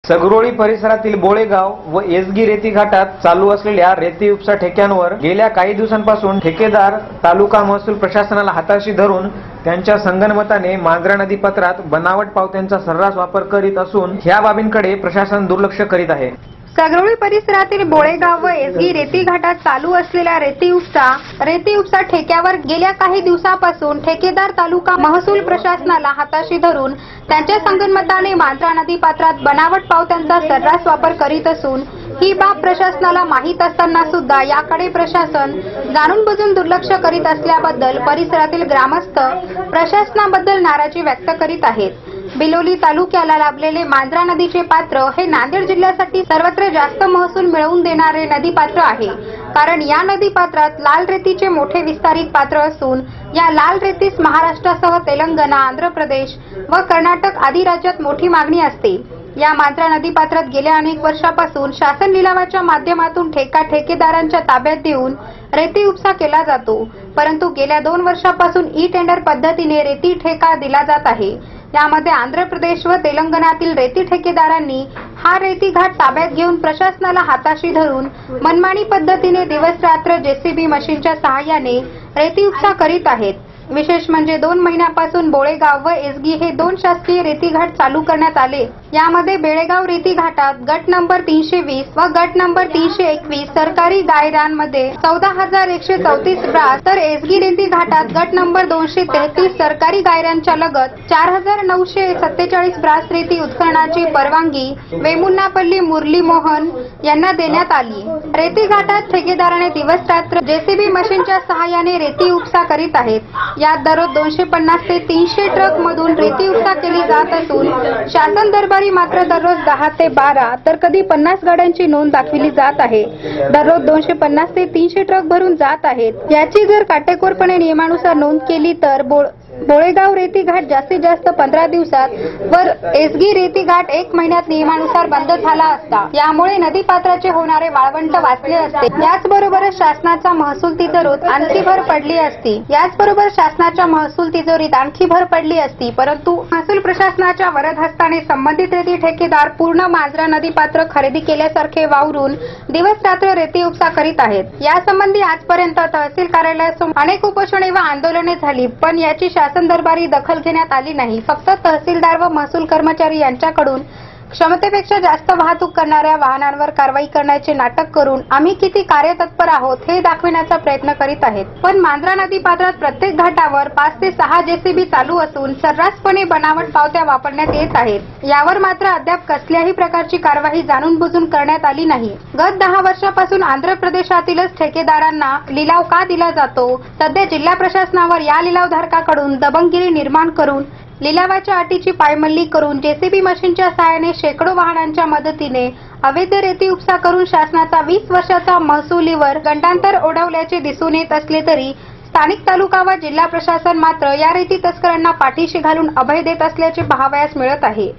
सगरोळी परिसरातील बोळेगाव व एसगी रेती घाटात चालू असलेल्या रेती उपसा ठेक्यांवर गेल्या काही दिवसांपासून ठेकेदार तालुका महसूल प्रशासनाला हाताशी धरून त्यांच्या संगनमताने मांजरा नदीपात्रात बनावट पावत्यांचा सर्रास वापर करीत असून ह्या बाबींकडे प्रशासन दुर्लक्ष करीत आहे। सगरोळी परिसरातील बोळेगाव व एसगी रेती घाटात चालू असलेल्या रेती उपसा ठेक्यावर गेल्या काही दिवसांपासून ठेकेदार तालुका महसूल प्रशासनाला हाताशी धरून त्यांच्या संगनमताने मांजरा नदीपात्रात बनावट पावत्यांचा सर्रास वापर करीत असून ही बाब प्रशासनाला माहीत असताना सुद्धा याकडे प्रशासन जाणून बुजून दुर्लक्ष करीत असल्याबद्दल परिसरातील ग्रामस्थ प्रशासनाबद्दल नाराजी व्यक्त करीत आहेत। बिलोली तालुक्याला लाभलेले मांजरा नदीचे पात्र हे नांदेड जिल्ह्यासाठी सर्वत्र जास्त महसूल मिळवून देणारे नदीपात्र आहे, कारण या नदीपात्रात लाल रेतीचे मोठे विस्तारित पात्र असून या लाल रेतीस महाराष्ट्रासह तेलंगणा, आंध्र प्रदेश व कर्नाटक आदी राज्यात मोठी मागणी असते। या मांजरा नदीपात्रात गेल्या अनेक वर्षापासून शासन लिलावाच्या माध्यमातून ठेकेदारांच्या ताब्यात देऊन रेती उपसा केला जातो, परंतु गेल्या 2 वर्षापासून ई टेंडर पद्धतीने रेती ठेका दिला जात आहे। यामध्ये आंध्र प्रदेश व तेलंगणातील रेती ठेकेदारांनी हा रेती घाट ताब्यात घेऊन प्रशासनाला हाताशी धरून मनमानी पद्धतीने दिवस रात्र जेसीबी मशीनच्या सहाय्याने रेती उपसा करीत आहेत। विशेष म्हणजे 2 महिन्यापासून बोळेगाव व एसगी हे 2 शासकीय रेती घाट चालू करण्यात आले। यामध्ये बेळेगाव रेती घाटात गट नंबर 320 व गट नंबर 321 सरकारी गायरांमध्ये 14,134 ब्रास, तर एसगी रेती घाटात गट नंबर 233 सरकारी गायरांच्या लगत 4,947 ब्रास रेती उत्खननाची परवानगी वेमुन्नापल्ली मुरली मोहन यांना देण्यात आली। रेती घाटात ठेकेदाराने दिवस रात्र जेसीबी मशीनच्या सहाय्याने रेती उपसा करीत आहेत। यात दररोज 250 ते 300 ट्रक मधून रेती उपसा केली जात असून शासन दरबारी मात्र दररोज 10 ते 12 तर कधी 50 गाड्यांची नोंद दाखविली जात आहे। दररोज 250 ते 300 ट्रक भरून जात आहेत। याची जर काटेकोरपणे नियमानुसार नोंद केली तर बोळेगाव रेती घाट जास्तीत जास्त 15 दिवसात व एसगी रेती घाट 1 महिन्यात नियमानुसार बंद झाला असता। यामुळे नदीपात्राचे होणारे वाळवंट वाचले असते। याचबरोबर शासनाचा महसूल तिजोरीत आणखी भर पडली असती, परंतु महसूल प्रशासनाच्या वरदहस्ताने संबंधित रेती ठेकेदार पूर्ण मांजरा नदीपात्र खरेदी केल्यासारखे वावरून दिवस रात्र रेती उपसा करीत आहेत। यासंबंधी आजपर्यंत तहसील कार्यालयासमोर अनेक उपोषणे व आंदोलने झाली, पण याची शासन दरबारी दखल घेण्यात आली नाही। फक्त तहसीलदार व महसूल कर्मचारी यांच्याकडून क्षमतेपेक्षा जास्त वाहतूक करणाऱ्या वाहनांवर कारवाई करण्याचे नाटक करून आम्ही किती कार्यतत्पर आहोत हे दाखविण्याचा प्रयत्न करीत आहेत। पण मांजरा नदीपात्रात प्रत्येक घाटावर 5 ते 6 जेसीबी चालू असून सर्रासपणे बनावट पावत्या वापरण्यात येत आहेत। यावर मात्र अद्याप कसल्याही प्रकारची कारवाई जाणून बुजून करण्यात आली नाही। गत 10 वर्षापासून आंध्र प्रदेशातीलच ठेकेदारांना लिलाव का दिला जातो? सध्या जिल्हा प्रशासनावर या लिलावधारकाकडून दबंगगिरी निर्माण करून लिलावाच्या अटीची पायमल्ली करून जेसीबी मशीनच्या सहाय्याने शेकडो वाहनांच्या मदतीने अवैध रेती उपसा करून शासनाचा 20 वर्षाचा महसुलीवर गंडांतर ओढवल्याचे दिसून येत असले तरी स्थानिक तालुका व जिल्हा प्रशासन मात्र या रेती तस्करांना पाठीशी घालून अभय देत असल्याचे पाहावयास मिळत आहे।